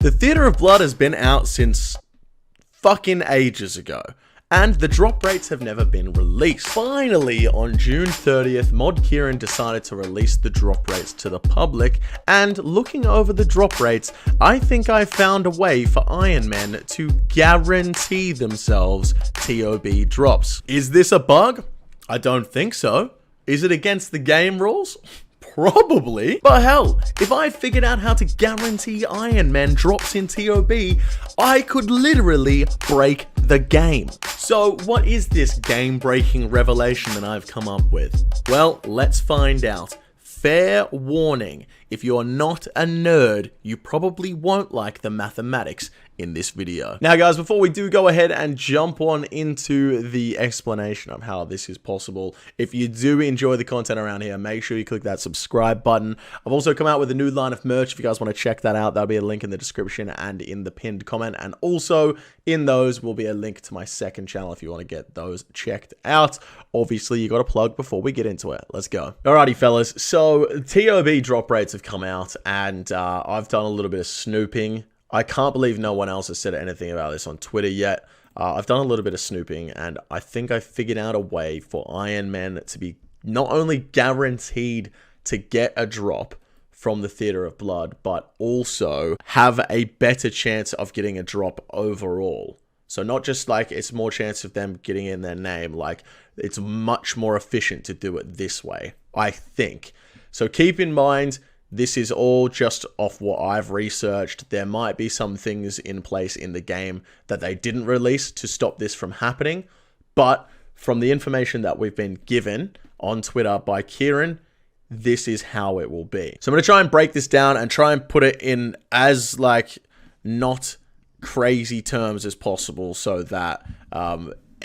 The Theater of Blood has been out since fucking ages ago, and the drop rates have never been released. Finally, on June 30th, Mod Kieran decided to release the drop rates to the public, and looking over the drop rates, I think I found a way for Ironmen to guarantee themselves ToB drops. Is this a bug? I don't think so. Is it against the game rules? Probably. But hell, if I figured out how to guarantee Ironmen drops in ToB, I could literally break the game. So what is this game-breaking revelation that I've come up with? Well, let's find out. Fair warning, if you're not a nerd, you probably won't like the mathematics in this video. Now guys, before we do go ahead and jump on into the explanation of how this is possible, if you do enjoy the content around here, make sure you click that subscribe button. I've also come out with a new line of merch. If you guys want to check that out, there'll be a link in the description and in the pinned comment. And also in those will be a link to my second channel if you want to get those checked out. Obviously, you got to plug before we get into it. Let's go. Alrighty, fellas. So ToB drop rates have come out, and I've done a little bit of snooping. I can't believe no one else has said anything about this on Twitter yet. I've done a little bit of snooping, and I think I figured out a way for Ironmen to be not only guaranteed to get a drop from the Theater of Blood, but also have a better chance of getting a drop overall. So not just like it's more chance of them getting in their name, like it's much more efficient to do it this way, I think. So keep in mind, this is all just off what I've researched. There might be some things in place in the game that they didn't release to stop this from happening. But from the information that we've been given on Twitter by Kieran, this is how it will be. So I'm going to try and break this down and try and put it in as like not crazy terms as possible so that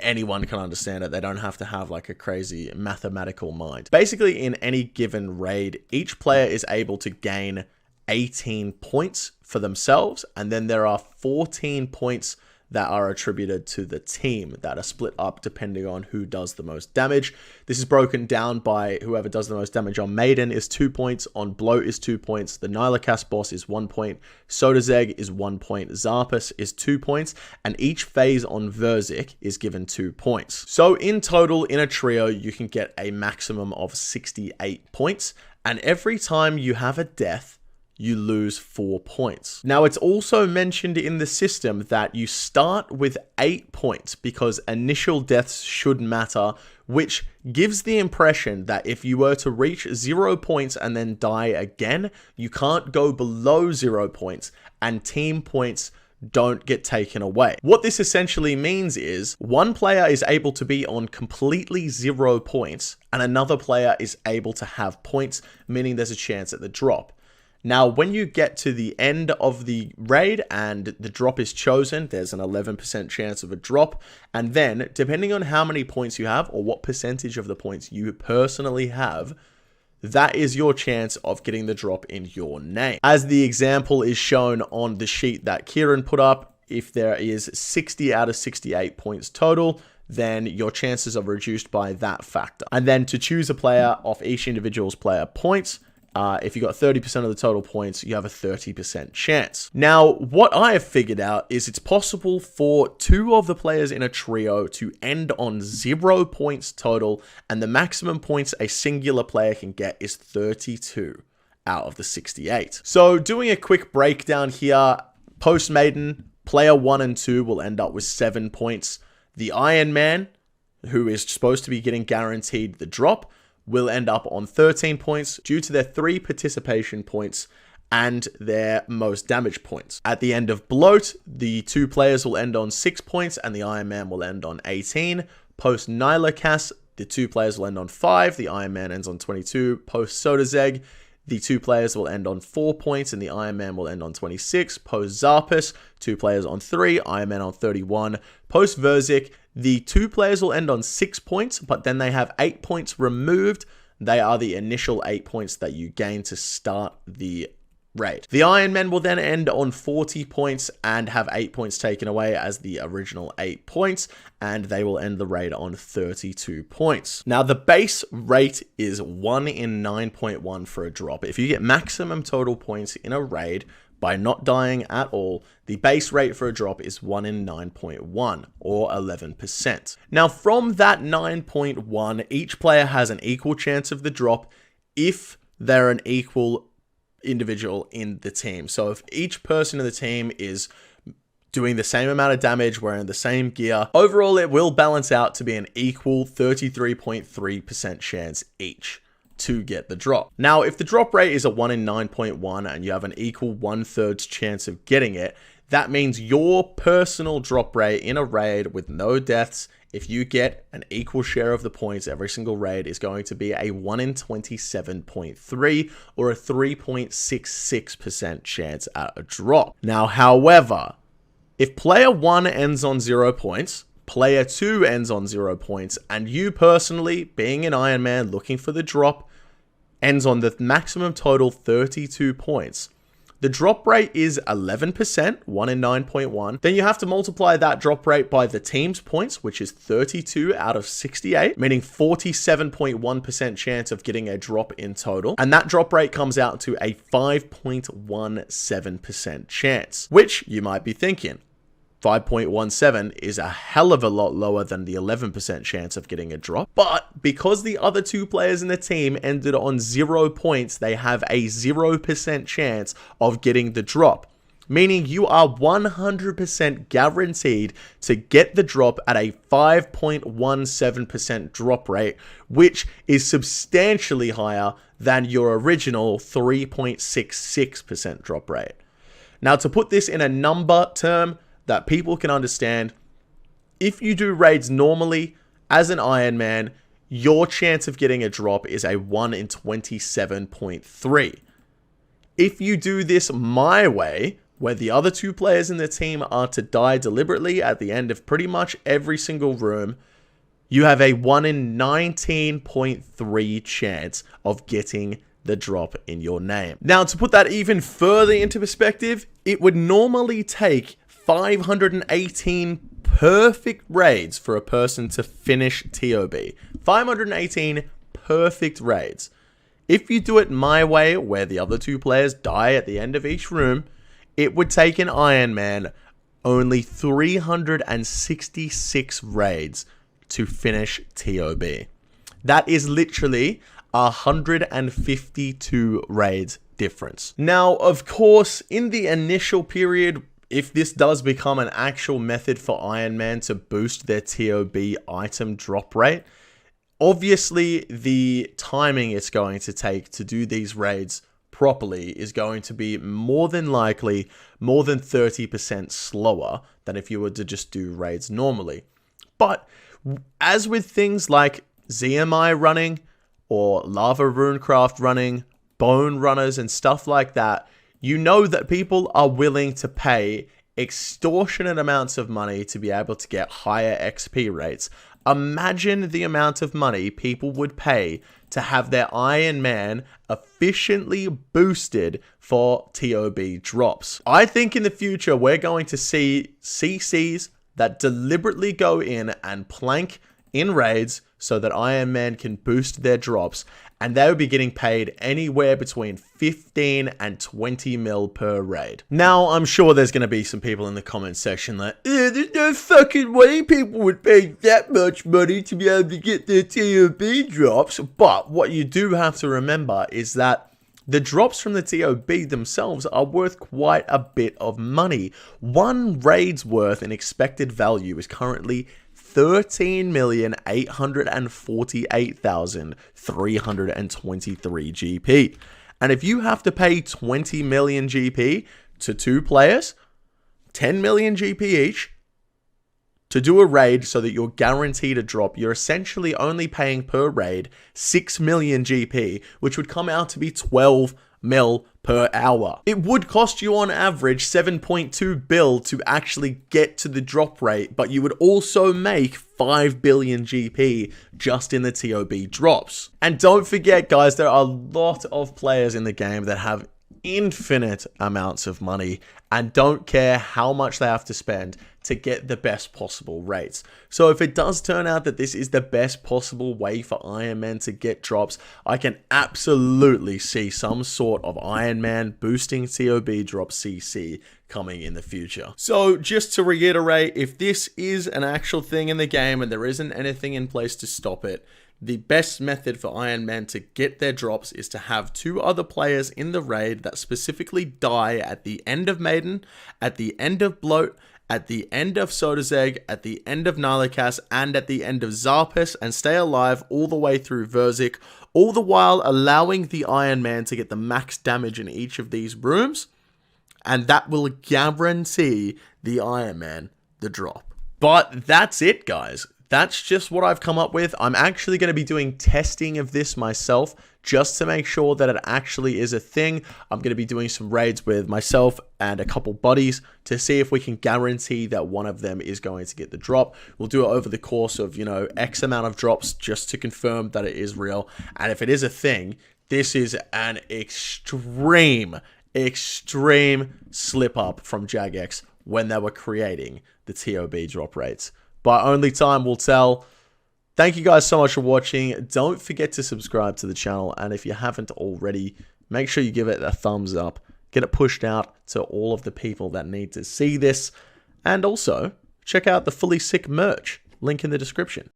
anyone can understand it. They don't have to have like a crazy mathematical mind. Basically, in any given raid, each player is able to gain 18 points for themselves, and then there are 14 points that are attributed to the team that are split up depending on who does the most damage. This is broken down by whoever does the most damage on Maiden is 2 points, on Bloat is 2 points, the Nylacast boss is 1 point, Sodazeg is 1 point, Zarpus is 2 points, and each phase on Verzik is given 2 points. So in total, in a trio, you can get a maximum of 68 points, and every time you have a death, you lose 4 points. Now, it's also mentioned in the system that you start with 8 points because initial deaths should matter, which gives the impression that if you were to reach 0 points and then die again, you can't go below 0 points and team points don't get taken away. What this essentially means is one player is able to be on completely 0 points and another player is able to have points, meaning there's a chance at the drop. Now, when you get to the end of the raid and the drop is chosen, there's an 11% chance of a drop. And then, depending on how many points you have or what percentage of the points you personally have, that is your chance of getting the drop in your name. As the example is shown on the sheet that Kieran put up, if there is 60 out of 68 points total, then your chances are reduced by that factor. And then to choose a player off each individual's player points, if you got 30% of the total points, you have a 30% chance. Now, what I have figured out is it's possible for 2 of the players in a trio to end on 0 points total, and the maximum points a singular player can get is 32 out of the 68. So doing a quick breakdown here, post-Maiden, player 1 and 2 will end up with 7 points. The Ironman, who is supposed to be getting guaranteed the drop, will end up on 13 points due to their 3 participation points and their most damage points. At the end of Bloat, the 2 players will end on 6 points and the Ironman will end on 18. Post Nylacast, the 2 players will end on 5, the Ironman ends on 22. Post Sodazeg, the 2 players will end on 4 points and the Ironman will end on 26. Post Zarpus, 2 players on 3, Ironman on 31. Post Verzik, the 2 players will end on 6 points, but then they have 8 points removed. They are the initial 8 points that you gain to start the raid. The Ironmen will then end on 40 points and have 8 points taken away as the original 8 points, and they will end the raid on 32 points. Now, the base rate is 1 in 9.1 for a drop. If you get maximum total points in a raid by not dying at all, the base rate for a drop is 1 in 9.1 or 11%. Now from that 9.1, each player has an equal chance of the drop if they're an equal individual in the team. So if each person in the team is doing the same amount of damage, wearing the same gear, overall it will balance out to be an equal 33.3% chance each to get the drop. Now, if the drop rate is a 1 in 9.1 and you have an equal 1/3 chance of getting it, that means your personal drop rate in a raid with no deaths, if you get an equal share of the points every single raid, is going to be a 1 in 27.3 or a 3.66% chance at a drop. Now, however, if player 1 ends on 0 points, player 2 ends on 0 points, and you personally, being an Ironman looking for the drop, ends on the maximum total 32 points, the drop rate is 11%, 1 in 9.1. Then you have to multiply that drop rate by the team's points, which is 32 out of 68, meaning 47.1% chance of getting a drop in total. And that drop rate comes out to a 5.17% chance, which you might be thinking, 5.17 is a hell of a lot lower than the 11% chance of getting a drop. But because the other two players in the team ended on 0 points, they have a 0% chance of getting the drop, meaning you are 100% guaranteed to get the drop at a 5.17% drop rate, which is substantially higher than your original 3.66% drop rate. Now, to put this in a number term that people can understand, if you do raids normally as an Ironman, your chance of getting a drop is a 1 in 27.3. If you do this my way, where the other two players in the team are to die deliberately at the end of pretty much every single room, you have a 1 in 19.3 chance of getting the drop in your name. Now, to put that even further into perspective, it would normally take 518 perfect raids for a person to finish ToB. 518 perfect raids. If you do it my way, where the other two players die at the end of each room, it would take an Ironman only 366 raids to finish ToB. That is literally 152 raids difference. Now, of course, in the initial period, if this does become an actual method for Ironman to boost their ToB item drop rate, obviously the timing it's going to take to do these raids properly is going to be more than likely more than 30% slower than if you were to just do raids normally. But as with things like ZMI running or Lava Runecraft running, Bone Runners and stuff like that, you know that people are willing to pay extortionate amounts of money to be able to get higher XP rates. Imagine the amount of money people would pay to have their Ironman efficiently boosted for ToB drops. I think in the future, we're going to see CCs that deliberately go in and plank in raids so that Ironman can boost their drops, and they would be getting paid anywhere between 15 and 20 mil per raid. Now, I'm sure there's going to be some people in the comment section like, there's no fucking way people would pay that much money to be able to get their ToB drops. But what you do have to remember is that the drops from the ToB themselves are worth quite a bit of money. One raid's worth in expected value is currently 13,848,323 GP. And if you have to pay 20 million GP to two players, 10 million GP each, to do a raid so that you're guaranteed a drop, you're essentially only paying per raid 6 million GP, which would come out to be 12 mil per hour. It would cost you on average 7.2 bill to actually get to the drop rate, but you would also make 5 billion GP just in the ToB drops. And don't forget, guys, there are a lot of players in the game that have infinite amounts of money and don't care how much they have to spend to get the best possible rates. So if it does turn out that this is the best possible way for Ironmen to get drops, I can absolutely see some sort of Ironman boosting ToB drop CC coming in the future. So just to reiterate, if this is an actual thing in the game and there isn't anything in place to stop it, the best method for Ironmen to get their drops is to have 2 other players in the raid that specifically die at the end of Maiden, at the end of Bloat, at the end of Sodazeg, at the end of Nalakas, and at the end of Zarpus, and stay alive all the way through Verzik, all the while allowing the Ironman to get the max damage in each of these rooms, and that will guarantee the Ironman the drop. But that's it, guys. That's just what I've come up with. I'm actually going to be doing testing of this myself just to make sure that it actually is a thing. I'm going to be doing some raids with myself and a couple buddies to see if we can guarantee that one of them is going to get the drop. We'll do it over the course of, X amount of drops just to confirm that it is real. And if it is a thing, this is an extreme slip up from Jagex when they were creating the ToB drop rates. But only time will tell. Thank you guys so much for watching. Don't forget to subscribe to the channel. And if you haven't already, make sure you give it a thumbs up. Get it pushed out to all of the people that need to see this. And also, check out the Fully Sick merch. Link in the description.